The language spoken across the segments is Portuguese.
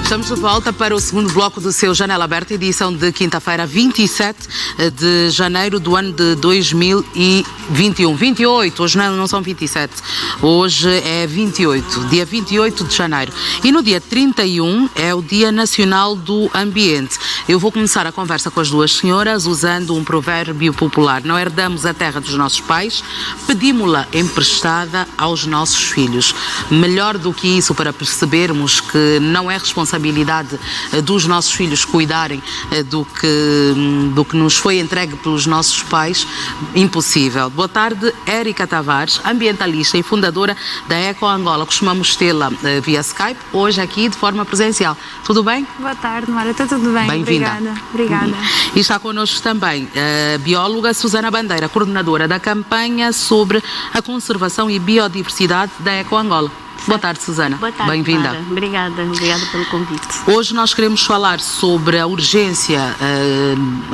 Estamos de volta para o segundo bloco do seu Janela Aberta, edição de quinta-feira, 27 de janeiro do ano de 2021. 28, hoje não são 27, hoje é 28, dia 28 de janeiro. E no dia 31 é o Dia Nacional do Ambiente. Eu vou começar a conversa com as duas senhoras usando um provérbio popular. Não herdamos a terra dos nossos pais, pedimos-la emprestada aos nossos filhos. Melhor do que isso, para percebermos que não é responsabilidade dos nossos filhos cuidarem do que nos foi entregue pelos nossos pais, impossível. Boa tarde, Érica Tavares, ambientalista e fundadora da Eco Angola. Costumamos tê-la via Skype, hoje aqui de forma presencial. Tudo bem? Boa tarde, Mara. Está tudo bem? Bem-vinda. Obrigada. E está connosco também a bióloga Susana Bandeira, coordenadora da campanha sobre a conservação e biodiversidade da Eco Angola. Boa tarde, Susana. Boa tarde, bem-vinda. Mara. Obrigada pelo convite. Hoje nós queremos falar sobre a urgência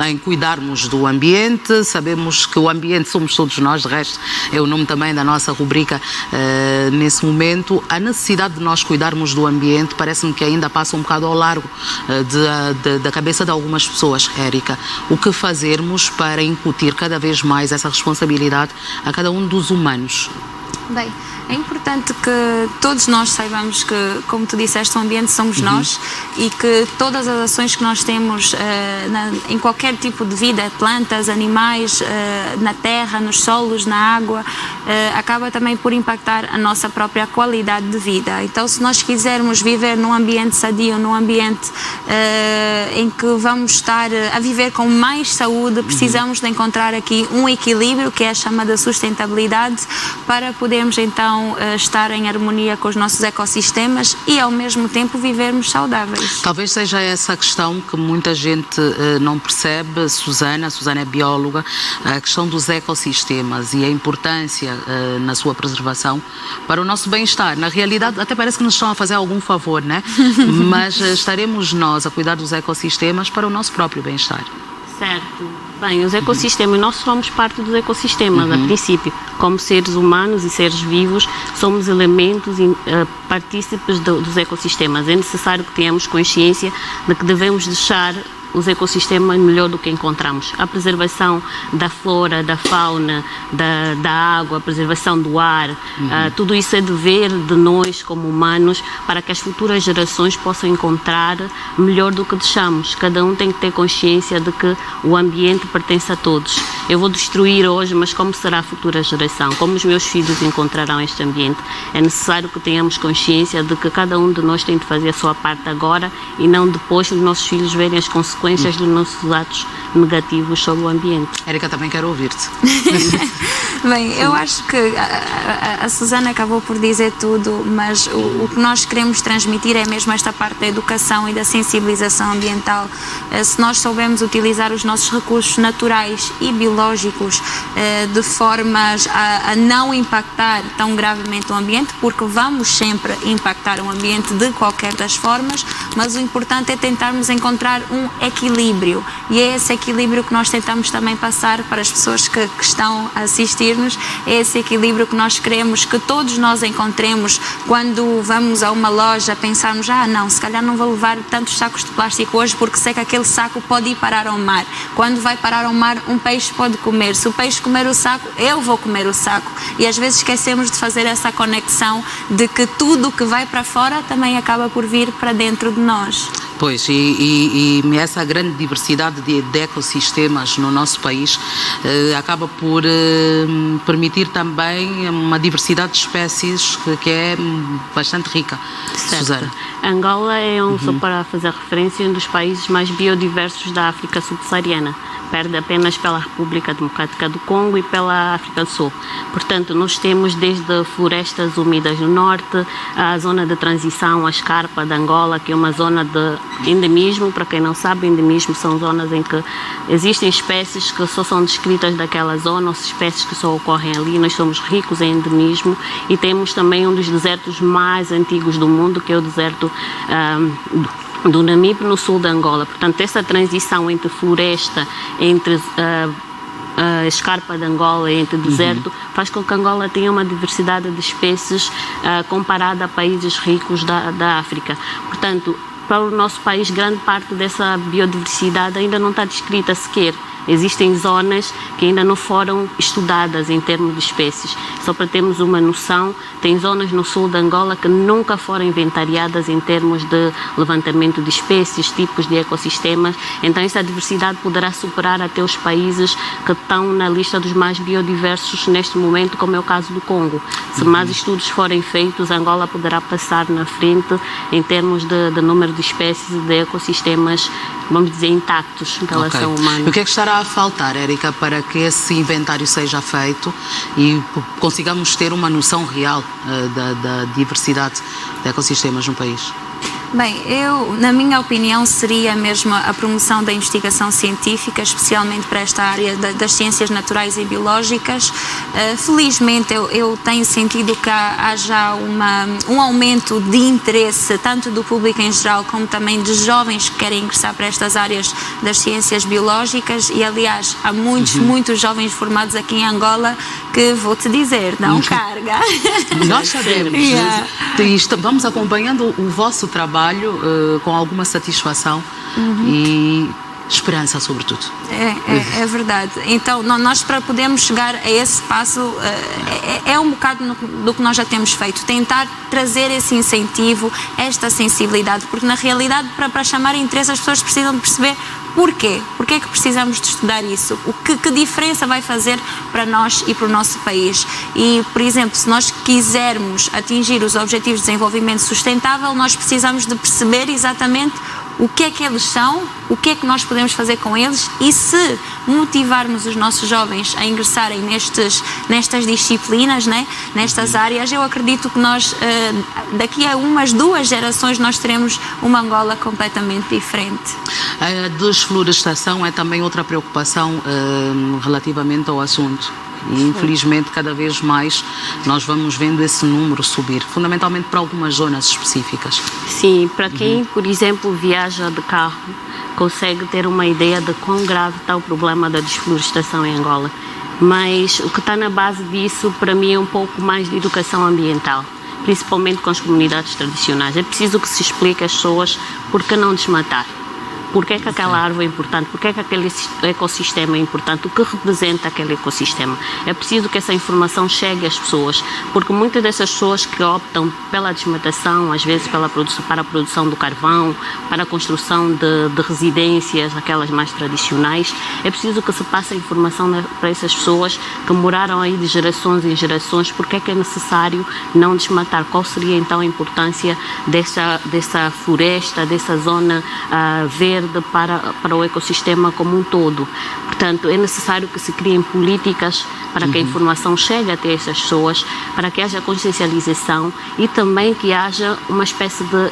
em cuidarmos do ambiente. Sabemos que o ambiente somos todos nós, de resto é o nome também da nossa rubrica nesse momento. A necessidade de nós cuidarmos do ambiente parece-me que ainda passa um bocado ao largo da cabeça de algumas pessoas, Érica. O que fazermos para incutir cada vez mais essa responsabilidade a cada um dos humanos? Bem, é importante que todos nós saibamos que, como tu disseste, o ambiente somos nós e que todas as ações que nós temos em qualquer tipo de vida, plantas, animais, na terra, nos solos, na água, acaba também por impactar a nossa própria qualidade de vida. Então, se nós quisermos viver num ambiente sadio, num ambiente em que vamos estar a viver com mais saúde, precisamos de encontrar aqui um equilíbrio, que é a chamada sustentabilidade, para podermos então estar em harmonia com os nossos ecossistemas e ao mesmo tempo vivermos saudáveis. Talvez seja essa a questão que muita gente não percebe. Susana é bióloga, a questão dos ecossistemas e a importância na sua preservação para o nosso bem-estar. Na realidade, até parece que nos estão a fazer algum favor, né? Mas estaremos nós a cuidar dos ecossistemas para o nosso próprio bem-estar. Certo. Bem, os ecossistemas, nós somos parte dos ecossistemas, a princípio. Como seres humanos e seres vivos, somos elementos partícipes dos ecossistemas. É necessário que tenhamos consciência de que devemos deixar os ecossistemas melhor do que encontramos. A preservação da flora, da fauna, da água, a preservação do ar, tudo isso é dever de nós como humanos para que as futuras gerações possam encontrar melhor do que deixamos. Cada um tem que ter consciência de que o ambiente pertence a todos. Eu vou destruir hoje, mas como será a futura geração? Como os meus filhos encontrarão este ambiente? É necessário que tenhamos consciência de que cada um de nós tem de fazer a sua parte agora e não depois os nossos filhos verem as consequências dos nossos atos negativos sobre o ambiente. Érica, também quero ouvir-te. Bem, eu acho que a Susana acabou por dizer tudo, mas o que nós queremos transmitir é mesmo esta parte da educação e da sensibilização ambiental. Se nós soubermos utilizar os nossos recursos naturais e biológicos de formas a não impactar tão gravemente o ambiente, porque vamos sempre impactar o ambiente de qualquer das formas, mas o importante é tentarmos encontrar um equilíbrio, e é esse equilíbrio que nós tentamos também passar para as pessoas que estão a assistir-nos. É esse equilíbrio que nós queremos que todos nós encontremos quando vamos a uma loja, pensarmos, não, se calhar não vou levar tantos sacos de plástico hoje porque sei que aquele saco pode ir parar ao mar. Quando vai parar ao mar, um peixe pode comer. Se o peixe comer o saco, eu vou comer o saco. E às vezes esquecemos de fazer essa conexão de que tudo que vai para fora também acaba por vir para dentro de nós. Pois, e essa grande diversidade de ecossistemas no nosso país acaba por permitir também uma diversidade de espécies que é bastante rica. Certo. Susana. Angola é, só para fazer referência, um dos países mais biodiversos da África subsaariana. Perde apenas pela República Democrática do Congo e pela África do Sul. Portanto, nós temos desde florestas úmidas no norte, a zona de transição, a escarpa de Angola, que é uma zona de endemismo. Para quem não sabe, endemismo são zonas em que existem espécies que só são descritas daquela zona, ou espécies que só ocorrem ali. Nós somos ricos em endemismo e temos também um dos desertos mais antigos do mundo, que é o deserto do Namibe, no sul de Angola. Portanto, essa transição entre floresta, entre a escarpa de Angola e entre deserto, faz com que Angola tenha uma diversidade de espécies comparada a países ricos da África. Portanto, para o nosso país, grande parte dessa biodiversidade ainda não está descrita sequer. Existem zonas que ainda não foram estudadas em termos de espécies. Só para termos uma noção, tem zonas no sul de Angola que nunca foram inventariadas em termos de levantamento de espécies, tipos de ecossistemas. Então essa diversidade poderá superar até os países que estão na lista dos mais biodiversos neste momento, como é o caso do Congo. Se mais estudos forem feitos, Angola poderá passar na frente em termos de número de espécies e de ecossistemas, vamos dizer, intactos em relação humana. O que é que estará a faltar, Érica, para que esse inventário seja feito e consigamos ter uma noção real da diversidade de ecossistemas no país? Bem, na minha opinião, seria mesmo a promoção da investigação científica, especialmente para esta área das ciências naturais e biológicas. Felizmente, eu tenho sentido que há já um aumento de interesse, tanto do público em geral, como também de jovens que querem ingressar para estas áreas das ciências biológicas. E, aliás, há muitos jovens formados aqui em Angola que, vou-te dizer, dão carga. Nós sabemos. Vamos acompanhando o vosso trabalho com alguma satisfação e esperança, sobretudo. É verdade. Então, nós, para podermos chegar a esse passo, é um bocado do que nós já temos feito, tentar trazer esse incentivo, esta sensibilidade, porque na realidade, para chamar interesse, as pessoas precisam de perceber porquê. Porquê é que precisamos de estudar isso? Que diferença vai fazer para nós e para o nosso país? E, por exemplo, se nós quisermos atingir os Objetivos de Desenvolvimento Sustentável, nós precisamos de perceber exatamente o que é que eles são, o que é que nós podemos fazer com eles, e se motivarmos os nossos jovens a ingressarem nestas disciplinas, né, nestas áreas, eu acredito que nós, daqui a umas 2 gerações, nós teremos uma Angola completamente diferente. A desflorestação é também outra preocupação relativamente ao assunto. E, infelizmente, cada vez mais nós vamos vendo esse número subir, fundamentalmente para algumas zonas específicas. Sim, para quem, por exemplo, viaja de carro, consegue ter uma ideia de quão grave está o problema da desflorestação em Angola. Mas o que está na base disso, para mim, é um pouco mais de educação ambiental, principalmente com as comunidades tradicionais. É preciso que se explique às pessoas por que não desmatar. Por que é que aquela árvore é importante? Por que é que aquele ecossistema é importante? O que representa aquele ecossistema? É preciso que essa informação chegue às pessoas, porque muitas dessas pessoas que optam pela desmatação, às vezes para a produção do carvão, para a construção de residências, aquelas mais tradicionais, é preciso que se passe a informação para essas pessoas que moraram aí de gerações em gerações, porque é que é necessário não desmatar? Qual seria então a importância dessa floresta, dessa zona verde, para o ecossistema como um todo. Portanto, é necessário que se criem políticas para que a informação chegue até essas pessoas, para que haja consciencialização e também que haja uma espécie de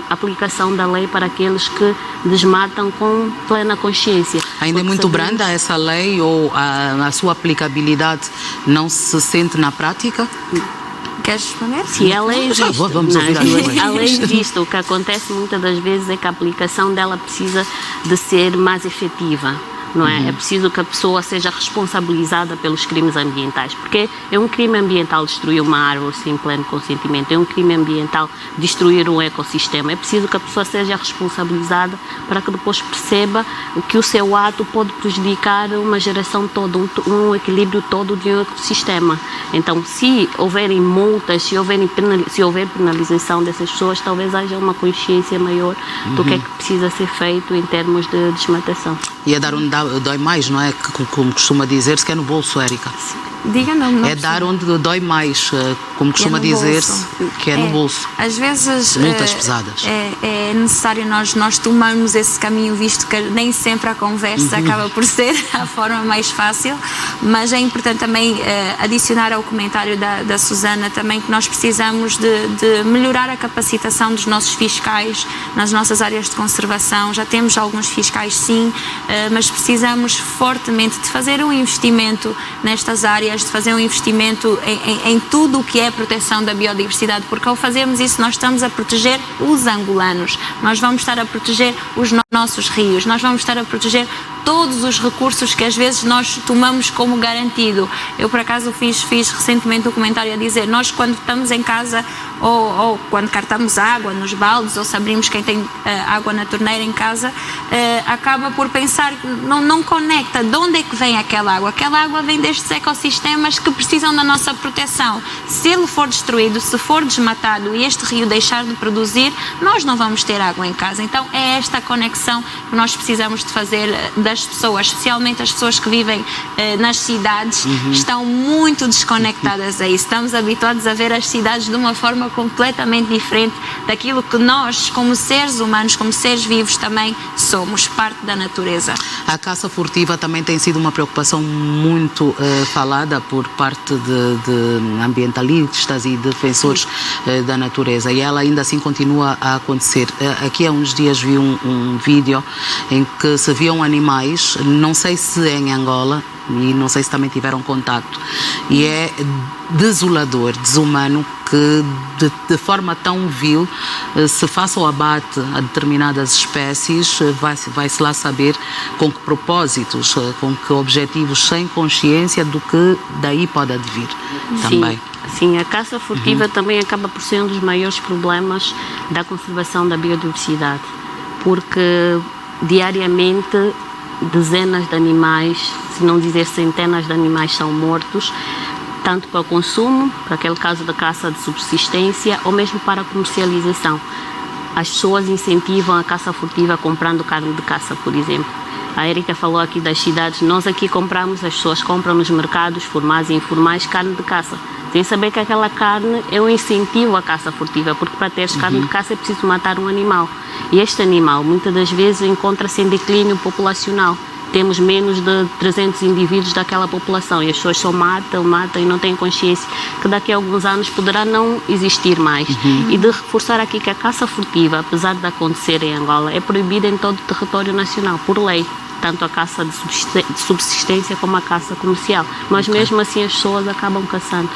aplicação da lei para aqueles que desmatam com plena consciência. Ainda é muito branda essa lei, ou a sua aplicabilidade não se sente na prática? Queres responder? Sim, a lei existe. Vamos ouvir a lei existe. O que acontece muitas das vezes é que a aplicação dela precisa de ser mais efetiva. Não é? É preciso que a pessoa seja responsabilizada pelos crimes ambientais, porque é um crime ambiental destruir uma árvore sem pleno consentimento, é um crime ambiental destruir um ecossistema. É preciso que a pessoa seja responsabilizada para que depois perceba que o seu ato pode prejudicar uma geração toda, um equilíbrio todo de um ecossistema. Então, se houverem multas, se houver penalização dessas pessoas, talvez haja uma consciência maior do que é que precisa ser feito em termos de desmatação. E é dar onde dói mais, não é? Como costuma dizer-se, que é no bolso, Érica. Diga não. É dar onde dói mais, como costuma dizer-se, que é no bolso. Às vezes multas pesadas. É necessário nós tomarmos esse caminho, visto que nem sempre a conversa acaba por ser a forma mais fácil, mas é importante também adicionar ao comentário da Susana também que nós precisamos de melhorar a capacitação dos nossos fiscais nas nossas áreas de conservação. Já temos alguns fiscais, sim, mas precisamos fortemente de fazer um investimento nestas áreas, de fazer um investimento em tudo o que é a proteção da biodiversidade, porque ao fazermos isso nós estamos a proteger os angolanos, nós vamos estar a proteger os nossos rios, nós vamos estar a proteger todos os recursos que às vezes nós tomamos como garantido. Eu, por acaso, fiz recentemente um comentário a dizer, nós quando estamos em casa ou quando cartamos água nos baldes, ou se abrimos quem tem água na torneira em casa, acaba por pensar, não conecta de onde é que vem aquela água. Aquela água vem destes ecossistemas que precisam da nossa proteção. Se ele for destruído, se for desmatado e este rio deixar de produzir, nós não vamos ter água em casa. Então é esta conexão que nós precisamos de fazer das pessoas, especialmente as pessoas que vivem nas cidades, estão muito desconectadas a isso. Estamos habituados a ver as cidades de uma forma completamente diferente daquilo que nós, como seres humanos, como seres vivos, também somos parte da natureza. A caça furtiva também tem sido uma preocupação muito falada por parte de ambientalistas e defensores da natureza, e ela ainda assim continua a acontecer. Aqui há uns dias vi um vídeo em que se viam animais, não sei se é em Angola e não sei se também tiveram contato, e é desolador, desumano que de forma tão vil se faça o abate a determinadas espécies. Vai-se lá saber com que propósitos, com que objetivos, sem consciência do que daí pode advir também. Sim, a caça furtiva também acaba por ser um dos maiores problemas da conservação da biodiversidade, porque diariamente dezenas de animais, se não dizer centenas de animais, são mortos, tanto para o consumo, para aquele caso da caça de subsistência, ou mesmo para a comercialização. As pessoas incentivam a caça furtiva comprando carne de caça, por exemplo. A Érica falou aqui das cidades, nós aqui compramos, as pessoas compram nos mercados formais e informais carne de caça, sem saber que aquela carne é um incentivo à caça furtiva, porque para teres carne de caça é preciso matar um animal. E este animal, muitas das vezes, encontra-se em declínio populacional. Temos menos de 300 indivíduos daquela população e as pessoas só matam e não têm consciência que daqui a alguns anos poderá não existir mais. E de reforçar aqui que a caça furtiva, apesar de acontecer em Angola, é proibida em todo o território nacional, por lei. Tanto a caça de subsistência como a caça comercial. Mas mesmo assim as pessoas acabam caçando.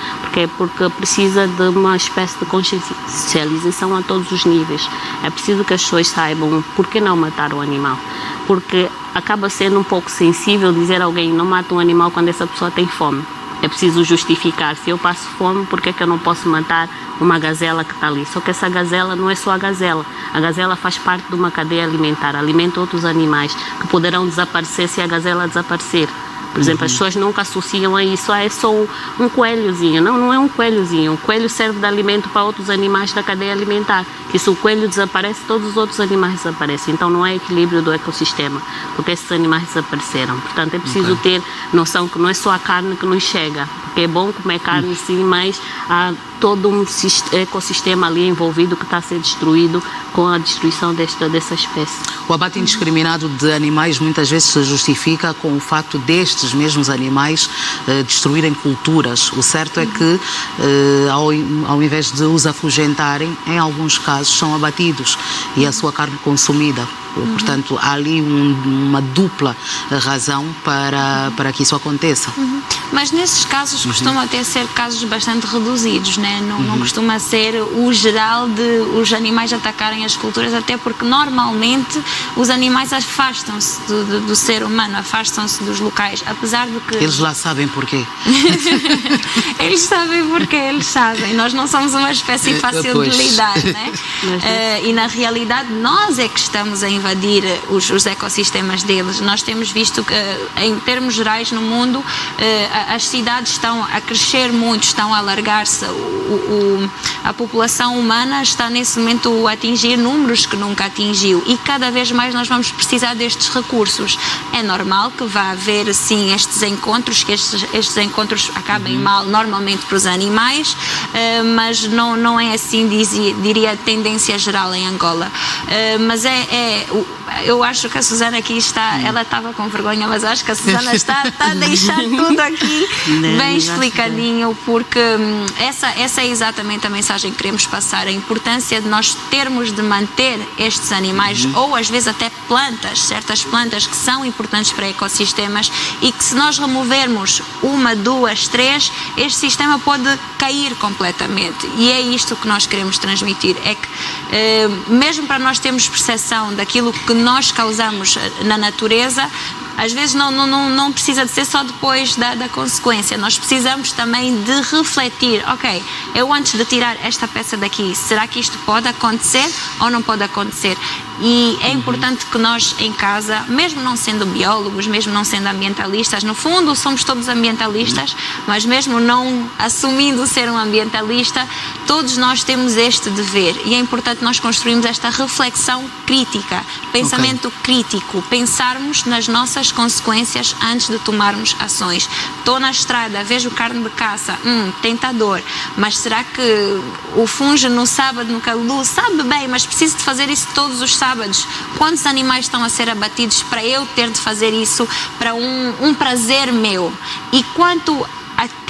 Porque precisa de uma espécie de consciencialização a todos os níveis. É preciso que as pessoas saibam por que não matar o animal. Porque acaba sendo um pouco sensível dizer a alguém não mata um animal quando essa pessoa tem fome. É preciso justificar. Se eu passo fome, por que é que eu não posso matar uma gazela que está ali? Só que essa gazela não é só a gazela. A gazela faz parte de uma cadeia alimentar, alimenta outros animais que poderão desaparecer se a gazela desaparecer. Por exemplo, as pessoas nunca associam a isso, é só um coelhozinho. Não é um coelhozinho. O coelho serve de alimento para outros animais da cadeia alimentar. Que se o coelho desaparece, todos os outros animais desaparecem. Então não é equilíbrio do ecossistema, porque esses animais desapareceram. Portanto, é preciso ter noção que não é só a carne que nos chega. Porque é bom comer carne, sim, mas há todo um ecossistema ali envolvido que está a ser destruído com a destruição dessa espécie. O abate indiscriminado de animais muitas vezes se justifica com o facto destes mesmos animais destruírem culturas. O certo é que, ao invés de os afugentarem, em alguns casos são abatidos e a sua carne consumida. Portanto, há ali uma dupla razão para que isso aconteça. Mas nesses casos costumam até ser casos bastante reduzidos, né? Não costuma ser o geral de os animais atacarem as culturas, até porque normalmente os animais afastam-se do ser humano, afastam-se dos locais, apesar de que... Eles lá sabem porquê. Eles sabem porquê, eles sabem. Nós não somos uma espécie fácil de lidar, né? E na realidade nós é que estamos a invadir os ecossistemas deles. Nós temos visto que, em termos gerais no mundo, as cidades estão a crescer muito, estão a alargar-se. A população humana está nesse momento a atingir números que nunca atingiu e cada vez mais nós vamos precisar destes recursos. É normal que vá haver, sim, estes encontros, que estes encontros acabem mal normalmente para os animais, mas não é assim, diria, tendência geral em Angola. Mas eu acho que a Susana aqui está, ela estava com vergonha, mas acho que a Susana está a deixar tudo aqui bem explicadinho, porque essa é exatamente a mensagem que queremos passar, a importância de nós termos de manter estes animais, ou às vezes até plantas, certas plantas que são importantes para ecossistemas e que se nós removermos uma, duas, três, este sistema pode cair completamente. E é isto que nós queremos transmitir, é que mesmo para nós termos percepção daquilo que nós causamos na natureza, às vezes não precisa de ser só depois da consequência. Nós precisamos também de refletir, ok, eu antes de tirar esta peça daqui, será que isto pode acontecer ou não pode acontecer? E é importante que nós em casa, mesmo não sendo biólogos, mesmo não sendo ambientalistas, no fundo somos todos ambientalistas, mas mesmo não assumindo ser um ambientalista, todos nós temos este dever e é importante nós construirmos esta reflexão crítica, pensamento crítico, pensarmos nas nossas consequências antes de tomarmos ações. Estou na estrada, vejo carne de caça, tentador, mas será que o fungo no sábado, no Calulu, sabe bem, mas preciso de fazer isso todos os sábados? Quantos animais estão a ser abatidos para eu ter de fazer isso para um prazer meu? E quanto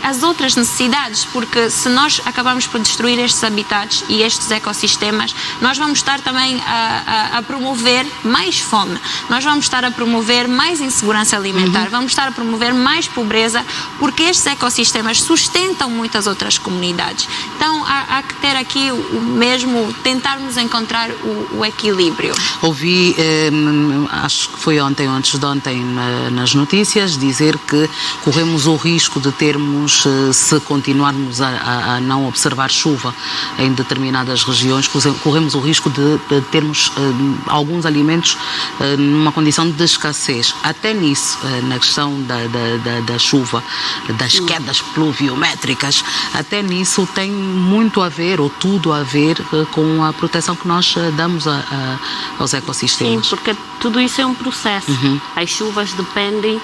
as outras necessidades, porque se nós acabamos por destruir estes habitats e estes ecossistemas, nós vamos estar também a promover mais fome, nós vamos estar a promover mais insegurança alimentar, vamos estar a promover mais pobreza, porque estes ecossistemas sustentam muitas outras comunidades. Então há que ter aqui o mesmo, tentarmos encontrar o equilíbrio. Ouvi, acho que foi ontem ou antes de ontem, nas notícias, dizer que corremos o risco de termos, se continuarmos a não observar chuva em determinadas regiões, corremos o risco de termos alguns alimentos numa condição de escassez. Até nisso, na questão da chuva, das quedas pluviométricas, até nisso tem muito a ver, ou tudo a ver, com a proteção que nós damos aos ecossistemas. Sim, porque tudo isso é um processo. As chuvas dependem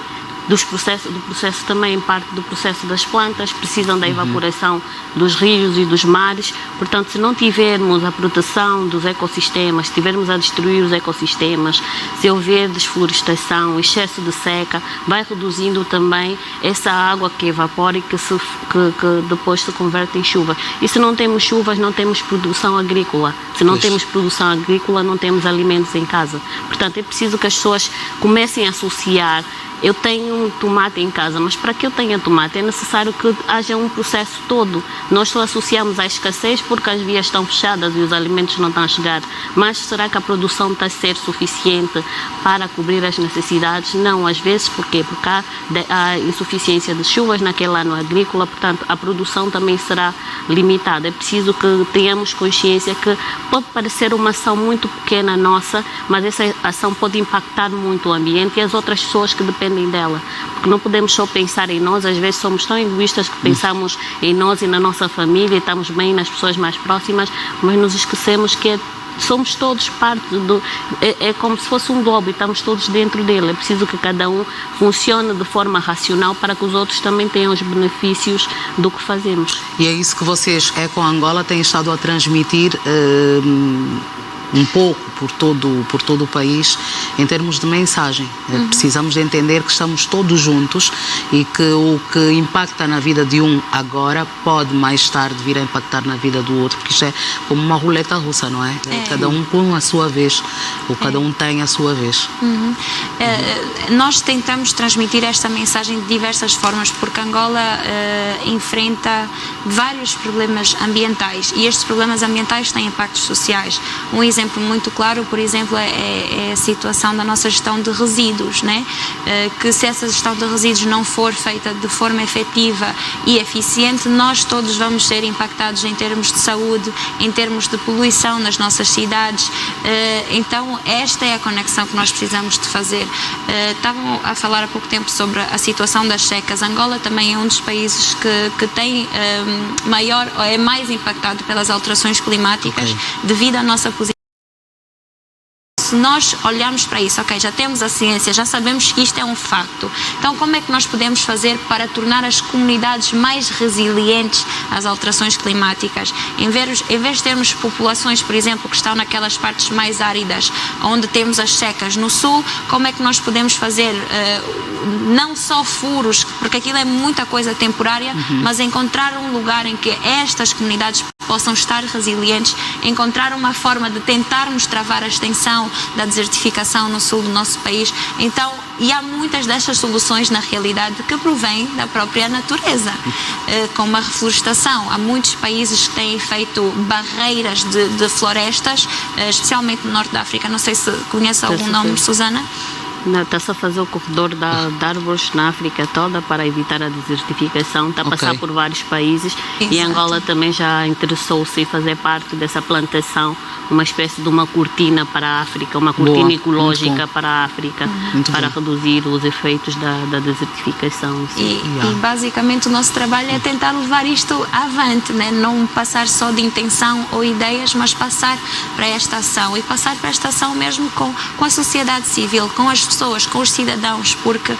do processo também, parte do processo das plantas, precisam da evaporação dos rios e dos mares. Portanto, se não tivermos a proteção dos ecossistemas, se tivermos a destruir os ecossistemas, se houver desflorestação, excesso de seca, vai reduzindo também essa água que evapora e que depois se converte em chuva. E se não temos chuvas, não temos produção agrícola. Se não temos produção agrícola, não temos alimentos em casa. Portanto, é preciso que as pessoas comecem a associar. Eu tenho um tomate em casa, mas para que eu tenha tomate é necessário que haja um processo todo. Nós só associamos à escassez porque as vias estão fechadas e os alimentos não estão a chegar. Mas será que a produção está a ser suficiente para cobrir as necessidades? Não, às vezes. Porquê? Porque há insuficiência de chuvas naquele ano agrícola, portanto a produção também será limitada. É preciso que tenhamos consciência que pode parecer uma ação muito pequena nossa, mas essa ação pode impactar muito o ambiente e as outras pessoas que dependem dela, porque não podemos só pensar em nós, às vezes somos tão egoístas que pensamos em nós e na nossa família, e estamos bem nas pessoas mais próximas, mas nos esquecemos que somos todos parte é como se fosse um globo e estamos todos dentro dele. É preciso que cada um funcione de forma racional para que os outros também tenham os benefícios do que fazemos. E é isso que vocês, Eco Angola, têm estado a transmitir um pouco por todo o país, em termos de mensagem. Precisamos de entender que estamos todos juntos e que o que impacta na vida de um agora pode mais tarde vir a impactar na vida do outro, porque isto é como uma roleta russa, não é? Cada um com a sua vez, ou cada um tem a sua vez. Nós tentamos transmitir esta mensagem de diversas formas, porque Angola enfrenta vários problemas ambientais e estes problemas ambientais têm impactos sociais. Um exemplo muito claro, por exemplo, é a situação da nossa gestão de resíduos, né? Que se essa gestão de resíduos não for feita de forma efetiva e eficiente, nós todos vamos ser impactados em termos de saúde, em termos de poluição nas nossas cidades. Então, esta é a conexão que nós precisamos de fazer. Estavam a falar há pouco tempo sobre a situação das secas. Angola também é um dos países que tem maior, ou é mais impactado pelas alterações climáticas devido à nossa posição. Se nós olharmos para isso, ok, já temos a ciência, já sabemos que isto é um facto, então como é que nós podemos fazer para tornar as comunidades mais resilientes às alterações climáticas? Em vez de termos populações, por exemplo, que estão naquelas partes mais áridas, onde temos as secas no sul, como é que nós podemos fazer não só furos, porque aquilo é muita coisa temporária, mas encontrar um lugar em que estas comunidades possam estar resilientes, encontrar uma forma de tentarmos travar a extensão da desertificação no sul do nosso país. Então, e há muitas destas soluções na realidade que provêm da própria natureza, como a reflorestação. Há muitos países que têm feito barreiras de florestas, especialmente no norte da África. Não sei se conhece algum nome, Susana? Está-se a fazer o corredor de árvores na África toda para evitar a desertificação. Está a passar por vários países. Exato. E Angola também já interessou-se em fazer parte dessa plantação, uma espécie de uma cortina para a África, uma cortina ecológica para a África, para reduzir os efeitos da desertificação. E basicamente o nosso trabalho é tentar levar isto avante, né? Não passar só de intenção ou ideias, mas passar para esta ação, e passar para esta ação mesmo com a sociedade civil, com as pessoas, com os cidadãos, porque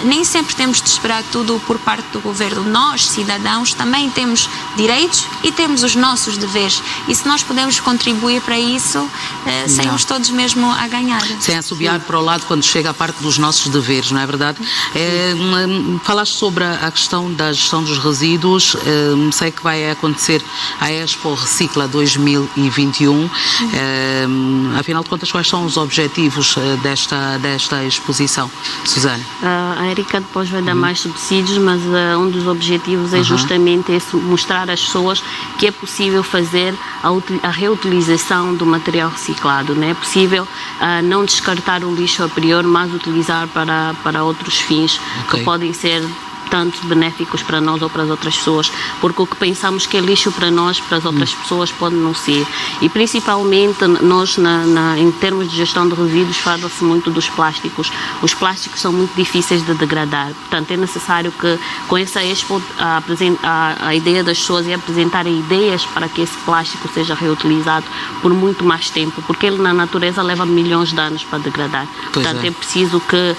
nem sempre temos de esperar tudo por parte do governo. Nós, cidadãos, também temos direitos e temos os nossos deveres, e se nós podemos contribuir para isso, saímos todos mesmo a ganhar. Sem assobiar para o lado quando chega a parte dos nossos deveres, não é verdade? Falaste sobre a questão da gestão dos resíduos. Sei que vai acontecer a Expo Recicla 2021. Afinal de contas, quais são os objetivos desta exposição, Susana? A Érica depois vai dar mais subsídios, mas um dos objetivos é justamente esse, mostrar às pessoas que é possível fazer a reutilização do material reciclado, né? É possível não descartar o lixo a priori, mas utilizar para outros fins que podem ser tanto benéficos para nós ou para as outras pessoas, porque o que pensamos que é lixo para nós, para as outras pessoas pode não ser. E principalmente nós, em termos de gestão de resíduos, fala-se muito dos plásticos. Os plásticos são muito difíceis de degradar, portanto é necessário que com essa Expo a ideia das pessoas é apresentarem ideias para que esse plástico seja reutilizado por muito mais tempo, porque ele na natureza leva milhões de anos para degradar. Portanto é preciso que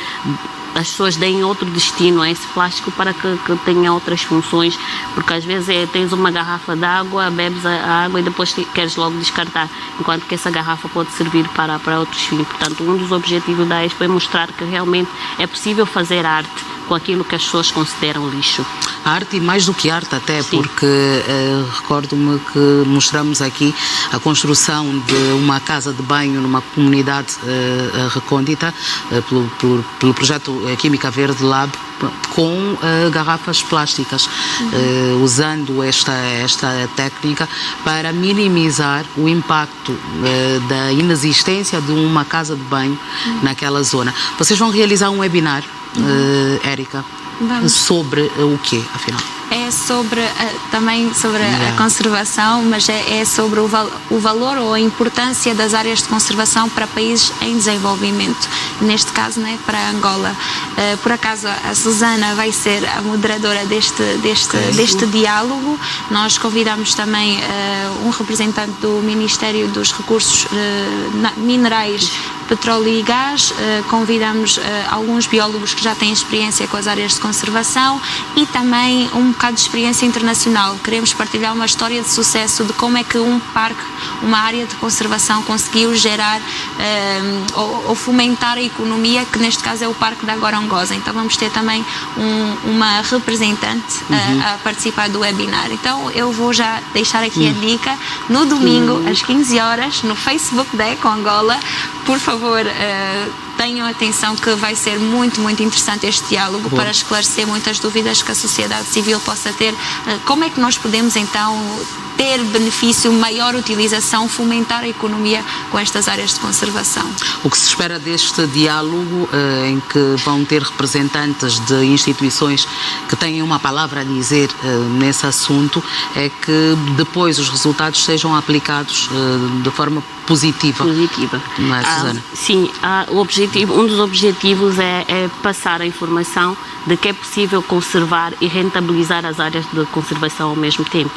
as pessoas deem outro destino a esse plástico para que tenha outras funções, porque às vezes tens uma garrafa de água, bebes a água e depois queres logo descartar, enquanto que essa garrafa pode servir para outros fins. Portanto, um dos objetivos da Expo é mostrar que realmente é possível fazer arte com aquilo que as pessoas consideram lixo. A arte, e mais do que arte até, porque recordo-me que mostramos aqui a construção de uma casa de banho numa comunidade recôndita pelo projeto Química Verde Lab, com garrafas plásticas, usando esta técnica para minimizar o impacto da inexistência de uma casa de banho naquela zona. Vocês vão realizar um webinar, Érica, sobre o quê, afinal? É também sobre a conservação, mas é sobre o valor ou a importância das áreas de conservação para países em desenvolvimento, neste caso, né, para Angola. Por acaso a Susana vai ser a moderadora deste diálogo. Nós convidamos também um representante do Ministério dos Recursos Minerais, Petróleo e Gás, convidamos alguns biólogos que já têm experiência com as áreas de conservação e também um bocado de experiência internacional. Queremos partilhar uma história de sucesso de como é que um parque, uma área de conservação conseguiu gerar ou fomentar a economia, que neste caso é o Parque da Gorongosa. Então vamos ter também uma representante a participar do webinar. Então eu vou já deixar aqui a dica, no domingo às 15 horas no Facebook da Eco Angola, por favor, tenham atenção que vai ser muito, muito interessante este diálogo para esclarecer muitas dúvidas que a sociedade civil possa ter. Como é que nós podemos então ter benefício, maior utilização, fomentar a economia com estas áreas de conservação? O que se espera deste diálogo, em que vão ter representantes de instituições que têm uma palavra a dizer nesse assunto, é que depois os resultados sejam aplicados de forma positiva. Não é, Susana? Sim, um dos objetivos é passar a informação de que é possível conservar e rentabilizar as áreas de conservação ao mesmo tempo.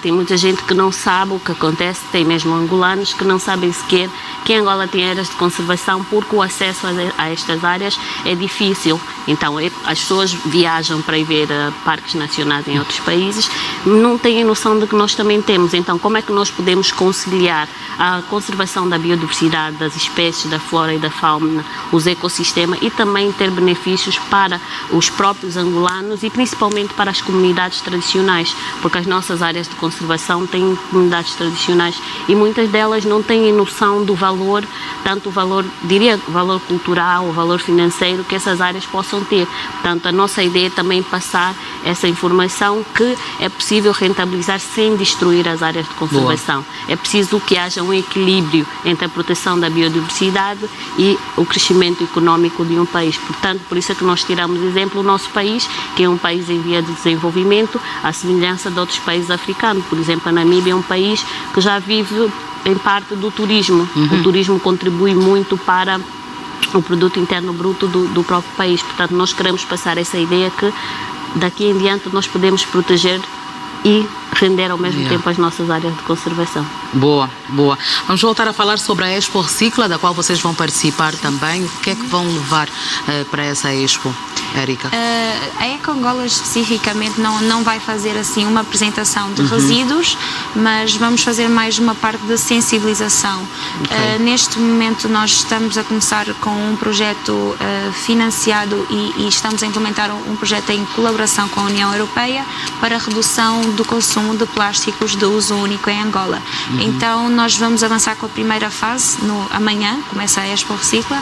Tem muita gente que não sabe o que acontece, tem mesmo angolanos que não sabem sequer que Angola tem áreas de conservação, porque o acesso a estas áreas é difícil. Então as pessoas viajam para ir ver parques nacionais em outros países, não têm noção de que nós também temos. Então como é que nós podemos conciliar a conservação da biodiversidade, das espécies, da flora e da fauna, os ecossistemas, e também ter benefícios para os próprios angolanos e principalmente para as comunidades tradicionais, porque as nossas áreas de conservação têm comunidades tradicionais e muitas delas não têm noção do valor tanto o valor, diria, valor cultural, o valor financeiro que essas áreas possam ter. Portanto, a nossa ideia é também passar essa informação que é possível rentabilizar sem destruir as áreas de conservação. Boa. É preciso que haja um equilíbrio entre a proteção da biodiversidade e o crescimento econômico de um país. Portanto, por isso é que nós tiramos exemplo o nosso país, que é um país em via de desenvolvimento, à semelhança de outros países africanos. Por exemplo, a Namíbia é um país que já vive em parte do turismo. O turismo contribui muito para o produto interno bruto do próprio país. Portanto, nós queremos passar essa ideia que daqui em diante nós podemos proteger e render ao mesmo tempo as nossas áreas de conservação. Boa, boa. Vamos voltar a falar sobre a Expo Recicla, da qual vocês vão participar também. O que é que vão levar para essa Expo, Érica? A Eco Angola especificamente não vai fazer assim uma apresentação de resíduos, mas vamos fazer mais uma parte de sensibilização. Okay. Neste momento nós estamos a começar com um projeto financiado e estamos a implementar um projeto em colaboração com a União Europeia para a redução do consumo de plásticos de uso único em Angola. Então nós vamos avançar com a primeira fase, amanhã começa a Expo Recicla,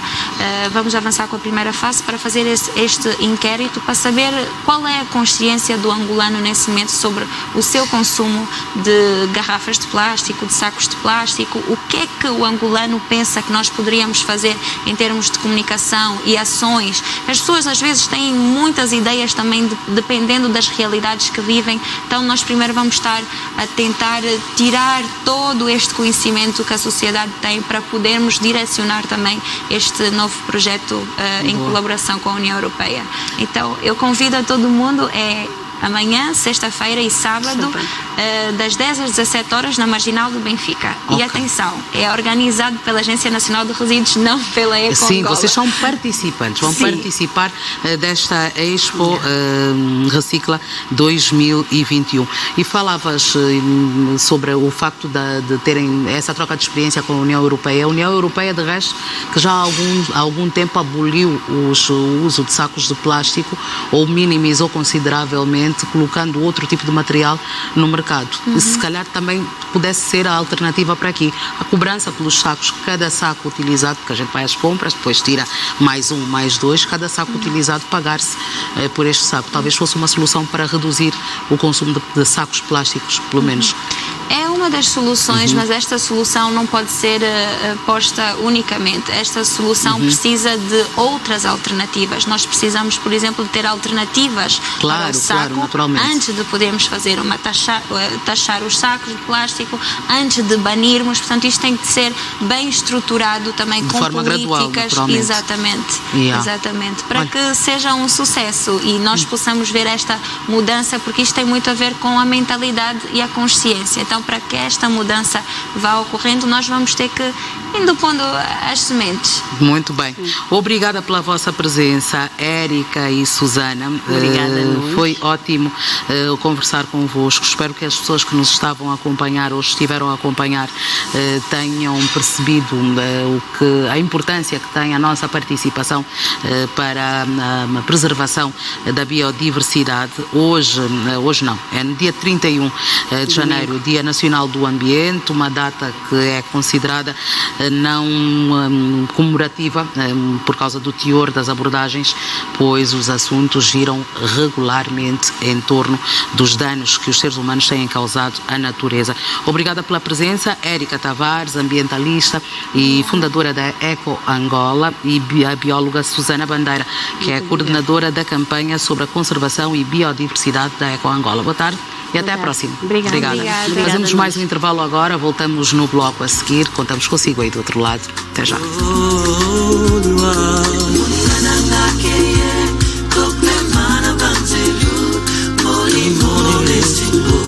vamos avançar com a primeira fase para fazer este inquérito para saber qual é a consciência do angolano nesse momento sobre o seu consumo de garrafas de plástico, de sacos de plástico, o que é que o angolano pensa que nós poderíamos fazer em termos de comunicação e ações. As pessoas às vezes têm muitas ideias também dependendo das realidades que vivem, então nós primeiro vamos estar a tentar tirar todo este conhecimento que a sociedade tem para podermos direcionar também este novo projeto em colaboração com a União Europeia. Então, eu convido a todo mundo, amanhã, sexta-feira e sábado, das 10 às 17 horas na Marginal do Benfica. Okay. E atenção, é organizado pela Agência Nacional de Resíduos, não pela Eco Angola. Sim, vocês são participantes, vão participar desta Expo Recicla 2021. E falavas sobre o facto de terem essa troca de experiência com a União Europeia. A União Europeia, de resto, que já há algum tempo aboliu o uso de sacos de plástico ou minimizou consideravelmente, colocando outro tipo de material no mercado. Se calhar também pudesse ser a alternativa para aqui. A cobrança pelos sacos, cada saco utilizado, porque a gente vai às compras, depois tira mais um, mais dois, cada saco utilizado pagar-se por este saco. Talvez fosse uma solução para reduzir o consumo de sacos plásticos, pelo menos. É uma das soluções, mas esta solução não pode ser posta unicamente. Esta solução precisa de outras alternativas. Nós precisamos, por exemplo, de ter alternativas para o saco, antes de podermos fazer taxar os sacos de plástico, antes de banirmos. Portanto, isto tem que ser bem estruturado também, com políticas. Exatamente. Exatamente. Para que seja um sucesso e nós possamos ver esta mudança, porque isto tem muito a ver com a mentalidade e a consciência. Então, para que esta mudança vá ocorrendo, nós vamos ter que indo pondo as sementes. Muito bem. Obrigada pela vossa presença, Érica e Susana. Obrigada, foi ótimo conversar convosco. Espero que as pessoas que nos estavam a acompanhar ou estiveram a acompanhar tenham percebido a importância que tem a nossa participação para a preservação da biodiversidade. Hoje não, é no dia 31 de janeiro, Dia Nacional do Ambiente, uma data que é considerada não comemorativa por causa do teor das abordagens, pois os assuntos giram regularmente em torno dos danos que os seres humanos têm causado à natureza. Obrigada pela presença, Érica Tavares, ambientalista e fundadora da Eco Angola, e a bióloga Susana Bandeira, que é a coordenadora da campanha sobre a conservação e biodiversidade da Eco Angola. Boa tarde. E até à próxima. Obrigada. Fazemos mais um intervalo agora, voltamos no bloco a seguir, contamos consigo aí do outro lado. Até já.